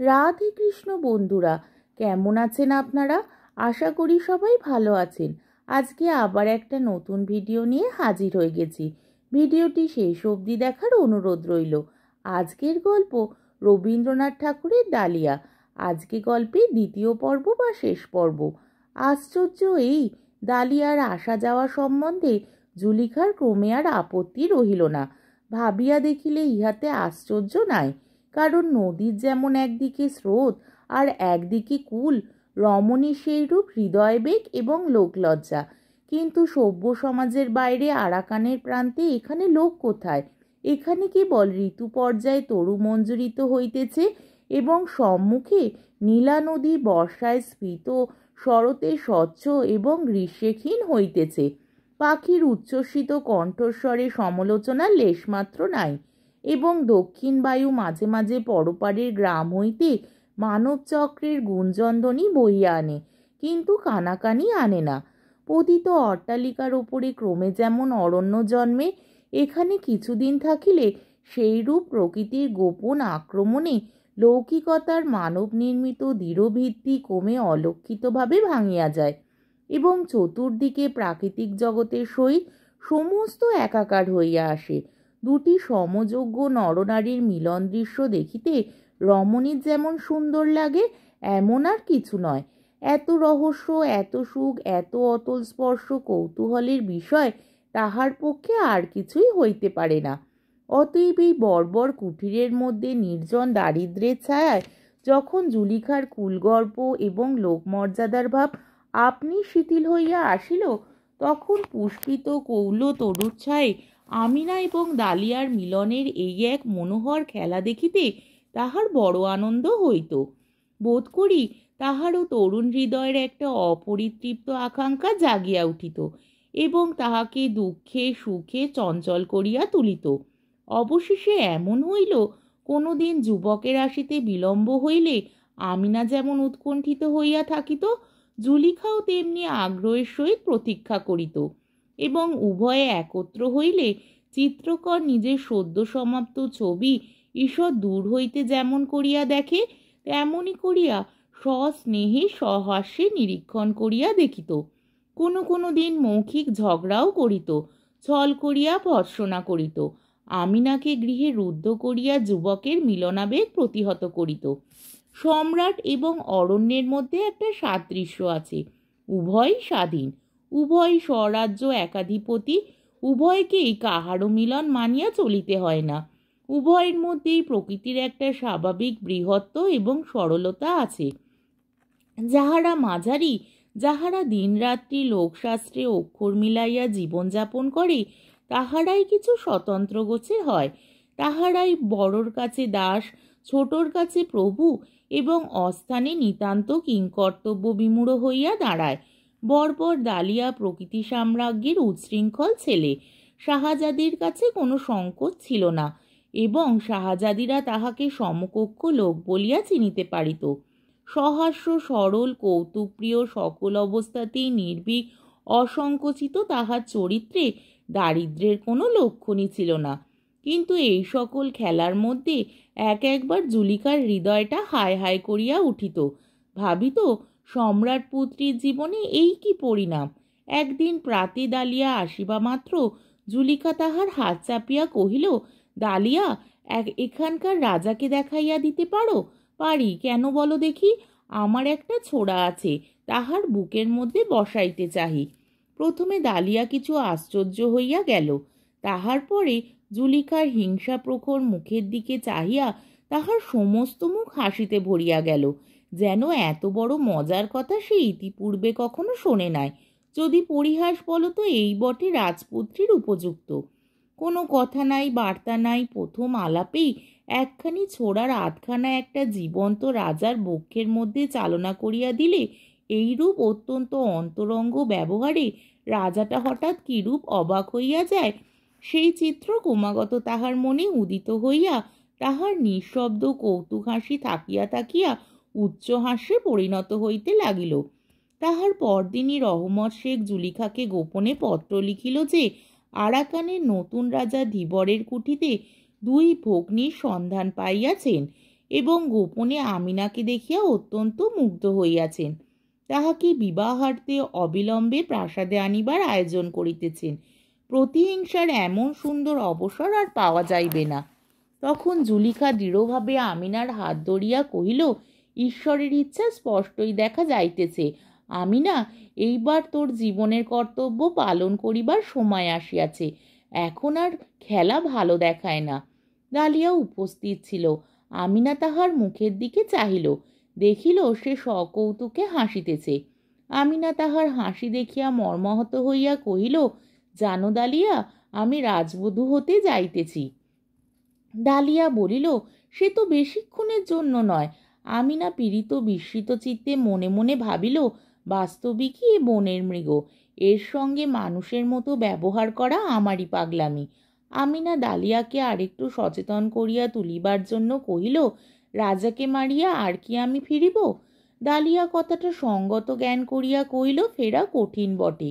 রাধে কৃষ্ণ বন্ধুরা, কেমন আছেন আপনারা? আশা করি সবাই ভালো আছেন। আজকে আবার একটা নতুন ভিডিও নিয়ে হাজির হয়ে গেছি। ভিডিওটি শেষ অবধি দেখার অনুরোধ রইল। আজকের গল্প রবীন্দ্রনাথ ঠাকুরের ডালিয়া। আজকে গল্পের দ্বিতীয় পর্ব বা শেষ পর্ব। আশ্চর্য এই, ডালিয়ার আসা যাওয়া সম্বন্ধে জুলিখার ক্রমে আর আপত্তি রহিল না। ভাবিয়া দেখিলে ইহাতে আশ্চর্য নাই, কারণ নদীর যেমন একদিকে স্রোত আর একদিকে কূল, রমণী সেইরূপ হৃদয়বেগ এবং লোকলজ্জা। কিন্তু সভ্য সমাজের বাইরে আরাকানের প্রান্তে এখানে লোক কোথায়? এখানে কেবল ঋতু পর্যায়ে তরু মঞ্জুরিত হইতেছে এবং সম্মুখে নীলা নদী বর্ষায় স্ফীত, শরতে স্বচ্ছ এবং গ্রীষ্মে ক্ষীণ হইতেছে। পাখির উচ্ছ্বসিত কণ্ঠস্বরে সমালোচনার লেশমাত্র নাই, এবং দক্ষিণ বায়ু মাঝে মাঝে পরপারের গ্রাম হইতে মানব চক্রের গুঞ্জনধ্বনি বহিয়া আনে, কিন্তু কানাকানি আনে না। পতিত অট্টালিকার ওপরে ক্রমে যেমন অরণ্য জন্মে, এখানে কিছুদিন থাকিলে সেইরূপ প্রকৃতির গোপন আক্রমণে লৌকিকতার মানব নির্মিত দৃঢ়ভিত্তি ক্রমে অলক্ষিতভাবে ভাঙিয়া যায় এবং চতুর্দিকে প্রাকৃতিক জগতের সহিত সমস্ত একাকার হইয়া আসে। দুটি সমযোগ্য নরনারীর মিলন দৃশ্য দেখিতে রমণীর যেমন সুন্দর লাগে, এমন আর কিছু নয়। এত রহস্য, এত সুখ, এত অতল স্পর্শ কৌতূহলের বিষয় তাহার পক্ষে আর কিছুই হইতে পারে না। অতএব এই বর্বর কুটিরের মধ্যে নির্জন দারিদ্র্যের ছায়ায় যখন জুলিখার কুলগর্ব এবং লোকমর্যাদার ভাব আপনি শিথিল হইয়া আসিল, তখন পুষ্পিত কৌল তরুচ্ছায়ে আমিনা এবং ডালিয়ার মিলনের এই এক মনোহর খেলা দেখিতে তাহার বড় আনন্দ হইত। বোধ করি তাহারও তরুণ হৃদয়ের একটা অপরিতৃপ্ত আকাঙ্ক্ষা জাগিয়া উঠিত এবং তাহাকে দুঃখে সুখে চঞ্চল করিয়া তুলিত। অবশেষে এমন হইল, কোনো দিন যুবকের আসিতে বিলম্ব হইলে আমিনা যেমন উৎকণ্ঠিত হইয়া থাকিত, জুলিখাও তেমনি আগ্রহের সহিত প্রতীক্ষা করিত, এবং উভয়ে একত্র হইলে চিত্রকর নিজের সদ্য সমাপ্ত ছবি ঈশ্বর দূর হইতে যেমন করিয়া দেখে, তেমনি করিয়া সস্নেহে সহাস্যে নিরীক্ষণ করিয়া দেখিত। কোনো কোনো দিন মৌখিক ঝগড়াও করিত, ছল করিয়া ভর্ৎসনা করিত, আমিনাকে গৃহে রুদ্ধ করিয়া যুবকের মিলনাবেগ প্রতিহত করিত। সম্রাট এবং অরণ্যের মধ্যে একটা সাদৃশ্য আছে। উভয় স্বাধীন, উভয় স্বরাজ্য একাধিপতি, উভয়কেই কাহারও মিলন মানিয়া চলিতে হয় না। উভয়ের মধ্যেই প্রকৃতির একটা স্বাভাবিক বৃহত্ব এবং সরলতা আছে। যাহারা মাঝারি, যাহারা দিনরাত্রি লোকশাস্ত্রে অক্ষর মিলাইয়া জীবনযাপন করে, তাহারাই কিছু স্বতন্ত্র গোছের হয়। তাহারাই বড়োর কাছে দাস, ছোটোর কাছে প্রভু এবং অস্থানে নিতান্ত কিংকর্তব্য বিমূঢ় হইয়া দাঁড়ায়। বর্বর ডালিয়া প্রকৃতি সাম্রাজ্ঞের উচ্ছৃঙ্খল ছেলে। শাহজাদির কাছে কোনো সংকোচ ছিল না এবং শাহজাদিরা তাহাকে সমকক্ষ লোক বলিয়া চিনিতে পারিত। সহাস্য, সরল, কৌতুকপ্রিয়, সকল অবস্থাতেই নির্ভীক, অসংকোচিত তাহার চরিত্রে দারিদ্র্যের কোনো লক্ষণই ছিল না। কিন্তু এই সকল খেলার মধ্যে একবার জুলিকার হৃদয়টা হায় হায় করিয়া উঠিত। ভাবিত, সম্রাট পুত্রীর জীবনে এই কি পরিণাম! একদিন প্রাতে ডালিয়া আসিবা মাত্র জুলিকা তাহার হাত চাপিয়া কহিল, ডালিয়া, এখানকার রাজাকে দেখাইয়া দিতে পারো? পারি, কেন বলো দেখি। আমার একটা ছোড়া আছে, তাহার বুকের মধ্যে বসাইতে চাহি। প্রথমে ডালিয়া কিছু আশ্চর্য হইয়া গেল। তাহার পরে জুলিকার হিংসা প্রখর মুখের দিকে চাহিয়া তাহার সমস্ত মুখ হাসিতে ভরিয়া গেল, যেন এত বড় মজার কথা সে ইতিপূর্বে কখনো শোনে নাই। যদি পরিহাস বলো তো এই বটে রাজপুত্রীর উপযুক্ত। কোনো কথা নাই, বার্তা নাই, প্রথম আলাপেই একখানি ছোড়ার আধখানা একটা জীবন্ত রাজার বক্ষের মধ্যে চালনা করিয়া দিলে, এইরূপ অত্যন্ত অন্তরঙ্গ ব্যবহারে রাজাটা হঠাৎ কিরূপ অবাক হইয়া যায়, সেই চিত্র ক্রমাগত তাহার মনে উদিত হইয়া তাহার নিঃশব্দ কৌতুক হাসি থাকিয়া থাকিয়া উচ্চ হাস্যে পরিণত হইতে লাগিল। তাহার পরদিনই রহমত শেখ জুলিখাকে গোপনে পত্র লিখিল যে আরাকানের নতুন রাজা ধীবরের কুঠিতে দুই ভগ্নীর সন্ধান পাইয়াছেন এবং গোপনে আমিনাকে দেখিয়া অত্যন্ত মুগ্ধ হইয়াছেন। তাহাকে বিবাহার্থে অবিলম্বে প্রাসাদে আনিবার আয়োজন করিতেছেন। প্রতিহিংসার এমন সুন্দর অবসর আর পাওয়া যাইবে না। তখন জুলিখা দৃঢ়ভাবে আমিনার হাত ধরিয়া কহিল, ঈশ্বরের ইচ্ছা স্পষ্টই দেখা যাইতেছে। আমিনা, এইবার তোর জীবনের কর্তব্য পালন করিবার সময় আসিয়াছে। এখন আর খেলা ভালো দেখায় না। ডালিয়া উপস্থিত ছিল। আমিনা তাহার মুখের দিকে চাহিল, দেখিল সে সকৌতুকে হাসিতেছে। আমিনা তাহার হাসি দেখিয়া মর্মাহত হইয়া কহিল, জানো ডালিয়া, আমি রাজবধূ হতে যাইতেছি। ডালিয়া বলিল, সে তো বেশিক্ষণের জন্য নয়। আমিনা পীড়িত বিস্মিত চিত্তে মনে মনে ভাবিল, বাস্তবিকই এ বনের মৃগ, এর সঙ্গে মানুষের মতো ব্যবহার করা আমারই পাগলামি। আমিনা ডালিয়াকে আরেকটু সচেতন করিয়া তুলিবার জন্য কহিল, রাজাকে মারিয়া আর কি আমি ফিরিব? ডালিয়া কথাটা সঙ্গত জ্ঞান করিয়া কহিল, ফেরা কঠিন বটে।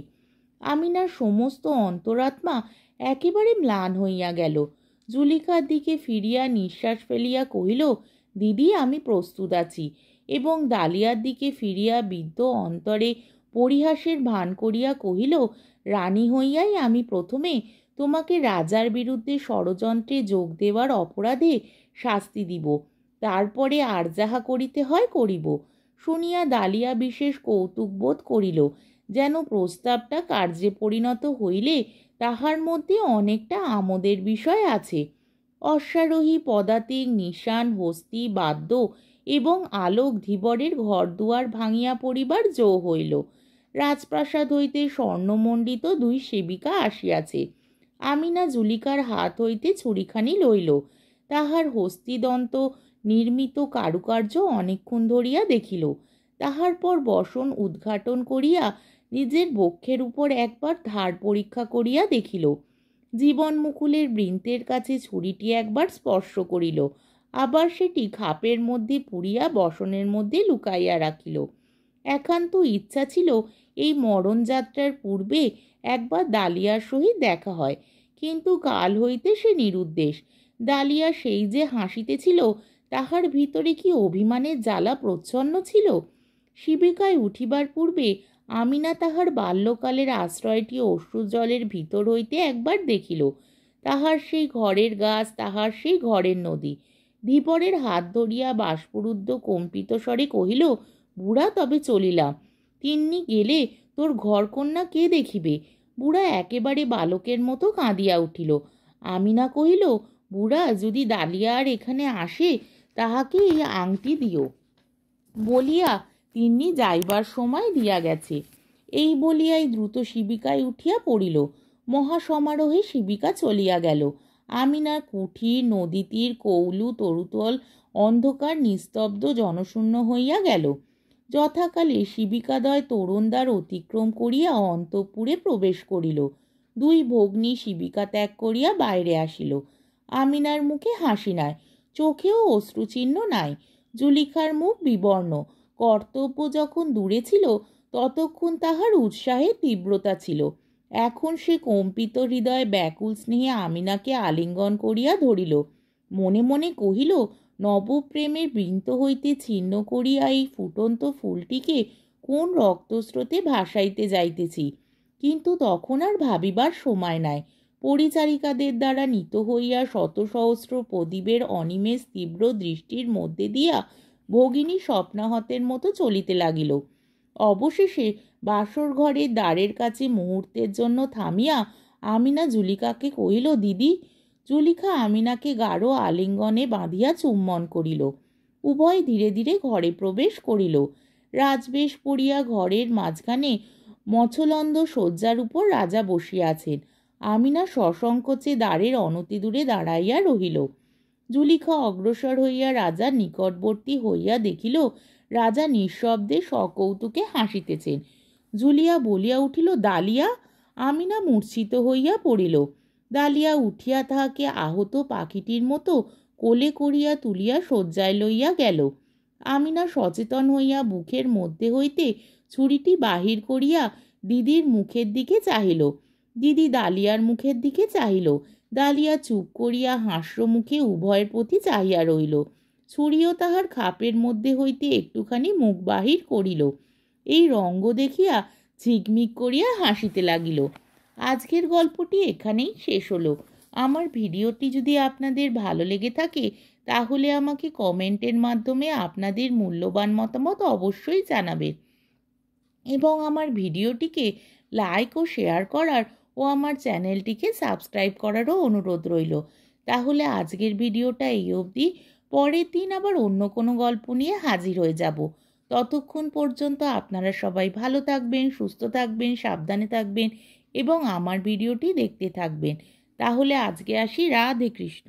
আমিনার সমস্ত অন্তরাত্মা একেবারে ম্লান হইয়া গেল। জুলিখার দিকে ফিরিয়া নিঃশ্বাস ফেলিয়া কহিল, দিদি, আমি প্রস্তুত আছি। এবং ডালিয়ার দিকে ফিরিয়া বিদ্ধ অন্তরে পরিহাসের ভান করিয়া কহিল, রানী হইয়াই আমি প্রথমে তোমাকে রাজার বিরুদ্ধে ষড়যন্ত্রে যোগ দেওয়ার অপরাধে শাস্তি দিব, তারপরে আর যাহা করিতে হয় করিব। শুনিয়া ডালিয়া বিশেষ কৌতুক বোধ করিল, যেন প্রস্তাবটা কার্যে পরিণত হইলে তাহার মধ্যে অনেকটা আমোদের বিষয় আছে। অশ্বারোহী, পদাতিক, নিশান, হস্তি, বাদ্য এবং আলোক ধীবরের ঘরদুয়ার ভাঙিয়া পড়িবার জো হইল। রাজপ্রাসাদ হইতে স্বর্ণমণ্ডিত 2 সেবিকা আসিয়াছে। আমিনা জুলিকার হাত হইতে ছুরিখানি লইল। তাহার হস্তিদন্ত নির্মিত কারুকার্য অনেকক্ষণ ধরিয়া দেখিল। তাহার পর বসন উদ্ঘাটন করিয়া নিজের বক্ষের উপর একবার ধার পরীক্ষা করিয়া দেখিল। জীবন মুকুলের বৃন্তের কাছে ছুরিটি একবার স্পর্শ করিল, আবার সেটি খাপের মধ্যে পুরিয়া বসনের মধ্যে লুকাইয়া রাখিল। একান্ত ইচ্ছা ছিল এই মরণযাত্রার পূর্বে একবার ডালিয়ার সহিত দেখা হয়, কিন্তু কাল হইতে সে নিরুদ্দেশ। ডালিয়া সেই যে হাসিতেছিল, তাহার ভিতরে কি অভিমানের জ্বালা প্রচ্ছন্ন ছিল? শিবিকায় উঠিবার পূর্বে আমিনা তাহার বাল্যকালের আশ্রয়টি অশ্রুজলের ভিতর হইতে একবার দেখিল। তাহার সেই ঘরের গাছ, তাহার সেই ঘরের নদী। ধীবরের হাত ধরিয়া বাষ্পরুদ্ধ কম্পিত স্বরে কহিল, বুড়া, তবে চলিলাম। তিন্নি গেলে তোর ঘরকন্যা কে দেখিবে? বুড়া একেবারে বালকের মতো কাঁদিয়া উঠিল। আমিনা কহিল, বুড়া, যদি ডালিয়া আর এখানে আসে, তাহাকে এই আংটি দিও বলিয়া তিন্নি যাইবার সময় দিয়া গেছে। এই বলিয়াই দ্রুত শিবিকায় উঠিয়া পড়িল। মহাসমারোহে শিবিকা চলিয়া গেল। আমিনার কুঠির, নদীতীর, কৌলু, তরুতল অন্ধকার নিস্তব্ধ জনশূন্য হইয়া গেল। যথাকালে শিবিকাদয় তরুণদ্বার অতিক্রম করিয়া অন্তঃপুরে প্রবেশ করিল। 2 ভগ্নী শিবিকা ত্যাগ করিয়া বাইরে আসিল। আমিনার মুখে হাসি নাই, চোখেও অশ্রুচিহ্ন নাই। জুলিখার মুখ বিবর্ণ। কর্তব্য যখন দূরে ছিল, ততক্ষণ তাহার উৎসাহে তীব্রতা ছিল। এখন সে কম্পিত হৃদয়ে ব্যাকুল স্নেহে আমিনাকে আলিঙ্গন করিয়া ধরিল। মনে মনে কহিল, নবপ্রেমের বৃন্ত হইতে ছিন্ন করিয়া এই ফুটন্ত ফুলটিকে কোন রক্তস্রোতে ভাসাইতে যাইতেছি। কিন্তু তখন আর ভাবিবার সময় নাই। পরিচারিকাদের দ্বারা নীত হইয়া শত সহস্র প্রদীপের অনিমেষ তীব্র দৃষ্টির মধ্যে দিয়া ভগিনী স্বপ্নাহতের মতো চলিতে লাগিল। অবশেষে বাসর ঘরের দ্বারের কাছে মুহূর্তের জন্য থামিয়া আমিনা জুলিকাকে কহিল, দিদি। জুলিখা আমিনাকে গাঢ় আলিঙ্গনে বাঁধিয়া চুম্বন করিল। উভয় ধীরে ধীরে ঘরে প্রবেশ করিল। রাজবেশ পরিয়া ঘরের মাঝখানে মছলন্দ শয্যার উপর রাজা বসিয়াছেন। আমিনা সসংকোচে দ্বারের অনতিদূরে দাঁড়াইয়া রহিল। জুলিখা অগ্রসর হইয়া রাজার নিকটবর্তী হইয়া দেখিল রাজা নিঃশব্দে সকৌতুকে হাসিতেছেন। জুলিয়া বলিয়া উঠিল, ডালিয়া। আমিনা মূর্ছিত হইয়া পড়িল। ডালিয়া উঠিয়া তাহাকে আহত পাখিটির মতো কোলে করিয়া তুলিয়া শয্যায় লইয়া গেল। আমিনা সচেতন হইয়া বুকের মধ্যে হইতে ছুরিটি বাহির করিয়া দিদির মুখের দিকে চাহিল। দিদি ডালিয়ার মুখের দিকে চাহিল। ডালিয়া চুপ করিয়া হাস্যমুখে উভয়ের প্রতি চাহিয়া রহিল। ছুরিও তাহার খাপের মধ্যে হইতে একটুখানি মুখ বাহির করিল। এই রঙ্গ দেখিয়া ঝিকমিক করিয়া হাসিতে লাগিল। আজকের গল্পটি এখানেই শেষ হলো। আমার ভিডিওটি যদি আপনাদের ভালো লেগে থাকে তাহলে আমাকে কমেন্টের মাধ্যমে আপনাদের মূল্যবান মতামত অবশ্যই জানাবেন এবং আমার ভিডিওটিকে লাইক ও শেয়ার করার ও আমার চ্যানেলটিকে সাবস্ক্রাইব করারও অনুরোধ রইল। তাহলে আজকের ভিডিওটা এই অবধি। পরের দিন আবার অন্য কোনো গল্প নিয়ে হাজির হয়ে যাব। ততক্ষণ পর্যন্ত আপনারা সবাই ভালো থাকবেন, সুস্থ থাকবেন, সাবধানে থাকবেন এবং আমার ভিডিওটি দেখতে থাকবেন। তাহলে আজকে আসি। রাধে কৃষ্ণ।